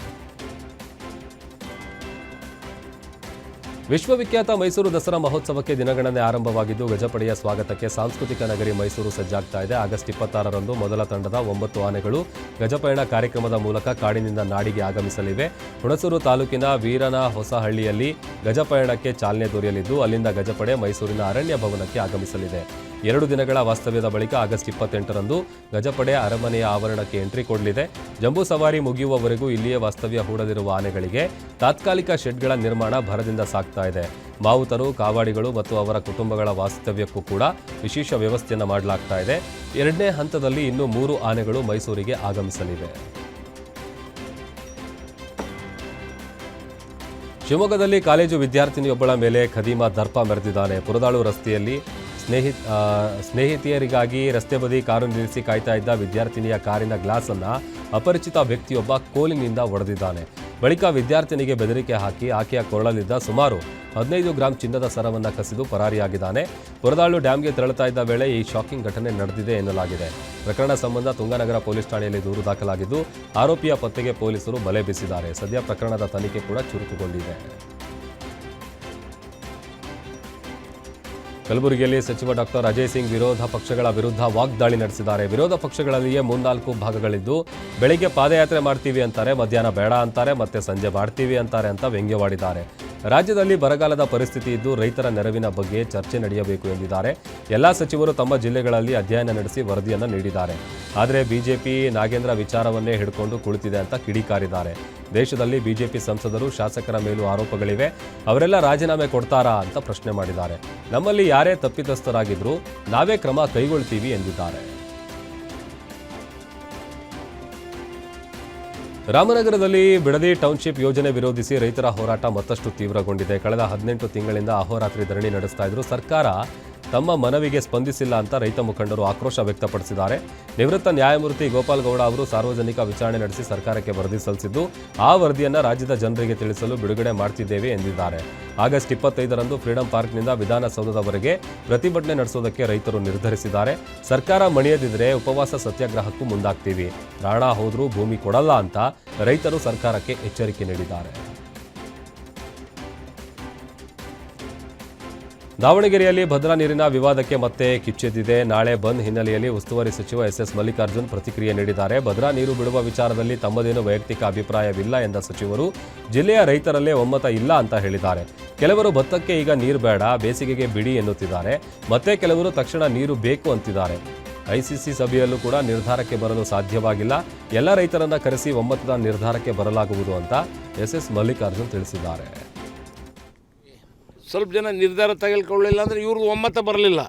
[SPEAKER 3] ವಿಶ್ವವಿಖ್ಯಾತ ಮೈಸೂರು ದಸರಾ ಮಹೋತ್ಸವಕ್ಕೆ ದಿನಗಣನೆ ಆರಂಭವಾಗಿದ್ದು, ಗಜಪಡೆಯ ಸ್ವಾಗತಕ್ಕೆ ಸಾಂಸ್ಕೃತಿಕ ನಗರಿ ಮೈಸೂರು ಸಜ್ಜಾಗ್ತಾ ಇದೆ. ಆಗಸ್ಟ್ 26ರಂದು ಮೊದಲ ತಂಡದ 9 ಆನೆಗಳು ಗಜಪಯಣ ಕಾರ್ಯಕ್ರಮದ ಮೂಲಕ ಕಾಡಿನಿಂದ ನಾಡಿಗೆ ಆಗಮಿಸಲಿವೆ. ಹುಣಸೂರು ತಾಲೂಕಿನ ವೀರನ ಹೊಸಹಳ್ಳಿಯಲ್ಲಿ ಗಜಪಯಣಕ್ಕೆ ಚಾಲನೆ ದೊರೆಯಲಿದ್ದು, ಅಲ್ಲಿಂದ ಗಜಪಡೆ ಮೈಸೂರಿನ ಅರಣ್ಯ ಭವನಕ್ಕೆ ಆಗಮಿಸಲಿದೆ. 2 ದಿನಗಳ ವಾಸ್ತವ್ಯದ ಬಳಿಕ ಆಗಸ್ಟ್ 28ರಂದು ಗಜಪಡೆ ಅರಮನೆಯ ಆವರಣಕ್ಕೆ ಎಂಟ್ರಿ ಕೊಡಲಿದೆ. ಜಂಬೂ ಸವಾರಿ ಮುಗಿಯುವವರೆಗೂ ಇಲ್ಲಿಯೇ ವಾಸ್ತವ್ಯ ಹೂಡಲಿರುವ ಆನೆಗಳಿಗೆ ತಾತ್ಕಾಲಿಕ ಶೆಡ್ಗಳ ನಿರ್ಮಾಣ ಭರದಿಂದ ಸಾಗ್ತಾ ಇದೆ. ಮಾವುತರು, ಕಾವಾಡಿಗಳು ಮತ್ತು ಅವರ ಕುಟುಂಬಗಳ ವಾಸ್ತವ್ಯಕ್ಕೂ ಕೂಡ ವಿಶೇಷ ವ್ಯವಸ್ಥೆಯನ್ನು ಮಾಡಲಾಗ್ತಾ ಇದೆ. 2ನೇ ಹಂತದಲ್ಲಿ ಇನ್ನೂ 3 ಆನೆಗಳು ಮೈಸೂರಿಗೆ ಆಗಮಿಸಲಿವೆ. ಶಿವಮೊಗ್ಗದಲ್ಲಿ ಕಾಲೇಜು ವಿದ್ಯಾರ್ಥಿನಿಯೊಬ್ಬಳ ಮೇಲೆ ಖದೀಮ ದರ್ಪ ಮೆರೆದಿದ್ದಾನೆ. ಪುರದಾಳು ರಸ್ತೆಯಲ್ಲಿ ಸ್ನೇಹಿತೆಯರಿಗಾಗಿ ರಸ್ತೆ ಬದಿ ಕಾರು ನಿಲ್ಲಿಸಿ ಕಾಯ್ತಾ ಇದ್ದ ವಿದ್ಯಾರ್ಥಿನಿಯ ಕಾರಿನ ಗ್ಲಾಸ್ ಅನ್ನು ಅಪರಿಚಿತ ವ್ಯಕ್ತಿಯೊಬ್ಬ ಕೋಲಿನಿಂದ ಒಡೆದಿದ್ದಾನೆ. ಬಳಿಕ ವಿದ್ಯಾರ್ಥಿನಿಗೆ ಬೆದರಿಕೆ ಹಾಕಿ ಆಕೆಯ ಕೊರಳಲಿದ್ದ ಸುಮಾರು 15 ಗ್ರಾಂ ಚಿನ್ನದ ಸರವನ್ನು ಕಸಿದು ಪರಾರಿಯಾಗಿದ್ದಾನೆ. ಪುರದಾಳು ಡ್ಯಾಂಗೆ ತೆರಳುತ್ತಾ ಇದ್ದ ವೇಳೆ ಈ ಶಾಕಿಂಗ್ ಘಟನೆ ನಡೆದಿದೆ ಎನ್ನಲಾಗಿದೆ. ಪ್ರಕರಣ ಸಂಬಂಧ ತುಂಗನಗರ ಪೊಲೀಸ್ ಠಾಣೆಯಲ್ಲಿ ದೂರು ದಾಖಲಾಗಿದ್ದು, ಆರೋಪಿಯ ಪತ್ತೆಗೆ ಪೊಲೀಸರು ಬಲೆ ಬೀಸಿದ್ದಾರೆ. ಸದ್ಯ ಪ್ರಕರಣದ ತನಿಖೆ ಕೂಡ ಚುರುಕುಗೊಂಡಿದೆ. ಕಲಬುರಗಿಯಲ್ಲಿ ಸಚಿವ ಡಾಕ್ಟರ್ ಅಜಯ್ ಸಿಂಗ್ ವಿರೋಧ ಪಕ್ಷಗಳ ವಿರುದ್ಧ ವಾಗ್ದಾಳಿ ನಡೆಸಿದ್ದಾರೆ. ವಿರೋಧ ಪಕ್ಷಗಳಲ್ಲಿಯೇ 3-4 ಭಾಗಗಳಿದ್ದು, ಬೆಳಿಗ್ಗೆ ಪಾದಯಾತ್ರೆ ಮಾಡ್ತೀವಿ ಅಂತಾರೆ, ಮಧ್ಯಾಹ್ನ ಬೇಡ ಅಂತಾರೆ, ಮತ್ತೆ ಸಂಜೆ ಮಾಡ್ತೀವಿ ಅಂತಾರೆ ಅಂತ ವ್ಯಂಗ್ಯವಾಡಿದ್ದಾರೆ. ರಾಜ್ಯದಲ್ಲಿ ಬರಗಾಲದ ಪರಿಸ್ಥಿತಿ ಇದ್ದು ರೈತರ ನೆರವಿನ ಬಗ್ಗೆ ಚರ್ಚೆ ನಡೆಯಬೇಕು ಎಂದಿದ್ದಾರೆ. ಎಲ್ಲ ಸಚಿವರು ತಮ್ಮ ಜಿಲ್ಲೆಗಳಲ್ಲಿ ಅಧ್ಯಯನ ನಡೆಸಿ ವರದಿಯನ್ನು ನೀಡಿದ್ದಾರೆ. ಆದರೆ ಬಿಜೆಪಿ ನಾಗೇಂದ್ರ ವಿಚಾರವನ್ನೇ ಹಿಡ್ಕೊಂಡು ಕುಳಿತಿದೆ ಅಂತ ಕಿಡಿಕಾರಿದ್ದಾರೆ. ದೇಶದಲ್ಲಿ ಬಿಜೆಪಿ ಸಂಸದರು, ಶಾಸಕರ ಮೇಲೂ ಆರೋಪಗಳಿವೆ, ಅವರೆಲ್ಲ ರಾಜೀನಾಮೆ ಕೊಡ್ತಾರಾ ಅಂತ ಪ್ರಶ್ನೆ ಮಾಡಿದ್ದಾರೆ. ನಮ್ಮಲ್ಲಿ ಯಾರೇ ತಪ್ಪಿತಸ್ಥರಾಗಿದ್ರೂ ನಾವೇ ಕ್ರಮ ಕೈಗೊಳ್ತೀವಿ ಎಂದಿದ್ದಾರೆ. ರಾಮನಗರದಲ್ಲಿ ಬಿಡದಿ ಟೌನ್ಶಿಪ್ ಯೋಜನೆ ವಿರೋಧಿಸಿ ರೈತರ ಹೋರಾಟ ಮತ್ತಷ್ಟು ತೀವ್ರಗೊಂಡಿದೆ. ಕಳೆದ 18 ತಿಂಗಳಿಂದ ಅಹೋರಾತ್ರಿ ಧರಣಿ ನಡೆಸ್ತಾ ಇದ್ರು. ಸರ್ಕಾರ ತಮ್ಮ ಮನವಿಗೆ ಸ್ಪಂದಿಸಿಲ್ಲ ಅಂತ ರೈತ ಮುಖಂಡರು ಆಕ್ರೋಶ ವ್ಯಕ್ತಪಡಿಸಿದ್ದಾರೆ. ನಿವೃತ್ತ ನ್ಯಾಯಮೂರ್ತಿ ಗೋಪಾಲ್ ಗೌಡ ಅವರು ಸಾರ್ವಜನಿಕ ವಿಚಾರಣೆ ನಡೆಸಿ ಸರ್ಕಾರಕ್ಕೆ ವರದಿ ಸಲ್ಲಿಸಿದ್ದು, ಆ ವರದಿಯನ್ನು ರಾಜ್ಯದ ಜನರಿಗೆ ತಿಳಿಸಲು ಬಿಡುಗಡೆ ಮಾಡ್ತಿದ್ದೇವೆ ಎಂದಿದ್ದಾರೆ. ಆಗಸ್ಟ್ 25ರಂದು ಫ್ರೀಡಂ ಪಾರ್ಕ್ನಿಂದ ವಿಧಾನಸೌಧದವರೆಗೆ ಪ್ರತಿಭಟನೆ ನಡೆಸೋದಕ್ಕೆ ರೈತರು ನಿರ್ಧರಿಸಿದ್ದಾರೆ. ಸರ್ಕಾರ ಮಣಿಯದಿದ್ರೆ ಉಪವಾಸ ಸತ್ಯಾಗ್ರಹಕ್ಕೂ ಮುಂದಾಗ್ತೀವಿ, ಪ್ರಾಣ ಹೋದ್ರೂ ಭೂಮಿ ಕೊಡಲ್ಲ ಅಂತ ರೈತರು ಸರ್ಕಾರಕ್ಕೆ ಎಚ್ಚರಿಕೆ ನೀಡಿದ್ದಾರೆ. ದಾವಣಗೆರೆಯಲ್ಲಿ ಭದ್ರಾ ನೀರಿನ ವಿವಾದಕ್ಕೆ ಮತ್ತೆ ಕಿಚ್ಚೆದ್ದಿದೆ. ನಾಳೆ ಬಂದ್ ಹಿನ್ನೆಲೆಯಲ್ಲಿ ಉಸ್ತುವಾರಿ ಸಚಿವ ಎಸ್ ಮಲ್ಲಿಕಾರ್ಜುನ್ ಪ್ರತಿಕ್ರಿಯೆ ನೀಡಿದ್ದಾರೆ. ಭದ್ರಾ ನೀರು ಬಿಡುವ ವಿಚಾರದಲ್ಲಿ ತಮ್ಮದೇನು ವೈಯಕ್ತಿಕ ಅಭಿಪ್ರಾಯವಿಲ್ಲ ಎಂದ ಸಚಿವರು ಜಿಲ್ಲೆಯ ರೈತರಲ್ಲೇ ಒಮ್ಮತ ಇಲ್ಲ ಅಂತ ಹೇಳಿದ್ದಾರೆ. ಕೆಲವರು ಭತ್ತಕ್ಕೆ ಈಗ ನೀರು ಬೇಡ, ಬೇಸಿಗೆಗೆ ಬಿಡಿ ಎನ್ನುತ್ತಿದ್ದಾರೆ. ಮತ್ತೆ ಕೆಲವರು ತಕ್ಷಣ ನೀರು ಬೇಕು ಅಂತಿದ್ದಾರೆ. ಐಸಿಸಿ ಸಭೆಯಲ್ಲೂ ಕೂಡ ನಿರ್ಧಾರಕ್ಕೆ ಬರಲು ಸಾಧ್ಯವಾಗಿಲ್ಲ. ಎಲ್ಲ ರೈತರನ್ನ ಕರೆಸಿ ಒಮ್ಮತದ ನಿರ್ಧಾರಕ್ಕೆ ಬರಲಾಗುವುದು ಅಂತ ಎಸ್ ಮಲ್ಲಿಕಾರ್ಜುನ್ ತಿಳಿಸಿದ್ದಾರೆ.
[SPEAKER 5] ಸ್ವಲ್ಪ ಜನ ನಿರ್ಧಾರ ತೆಗೆದುಕೊಳ್ಳಲಿಲ್ಲ ಅಂದರೆ ಇವ್ರದ್ದು ಒಮ್ಮತ ಬರಲಿಲ್ಲ.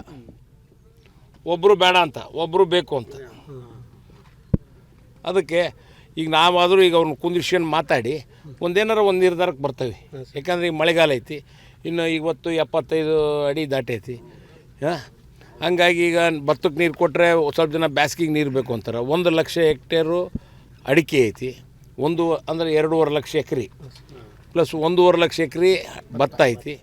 [SPEAKER 5] ಒಬ್ಬರು ಬೇಡ ಅಂತ, ಒಬ್ಬರು ಬೇಕು ಅಂತ. ಅದಕ್ಕೆ ಈಗ ನಾವಾದರೂ ಈಗ ಅವ್ರನ್ನ ಕುಂದಿರ್ಸ್ಕೊಂಡು ಮಾತಾಡಿ ಒಂದೇನಾರ ಒಂದು ನಿರ್ಧಾರಕ್ಕೆ ಬರ್ತೇವೆ. ಯಾಕಂದರೆ ಈಗ ಮಳೆಗಾಲ ಐತಿ, ಇನ್ನು ಇವತ್ತು 75 ಅಡಿ ದಾಟೈತಿ. ಹಂಗಾಗಿ ಈಗ ಭತ್ತಕ್ಕೆ ನೀರು ಕೊಟ್ಟರೆ ಸ್ವಲ್ಪ ಜನ ಬ್ಯಾಸ್ಗಿಗೆ ನೀರು ಬೇಕು ಅಂತಾರೆ. 1 ಲಕ್ಷ ಹೆಕ್ಟೇರು ಅಡಿಕೆ ಐತಿ, ಅಂದರೆ 2.5 ಲಕ್ಷ ಎಕರೆ ಪ್ಲಸ್ 1.5 ಲಕ್ಷ ಎಕರೆ ಭತ್ತ ಐತಿ.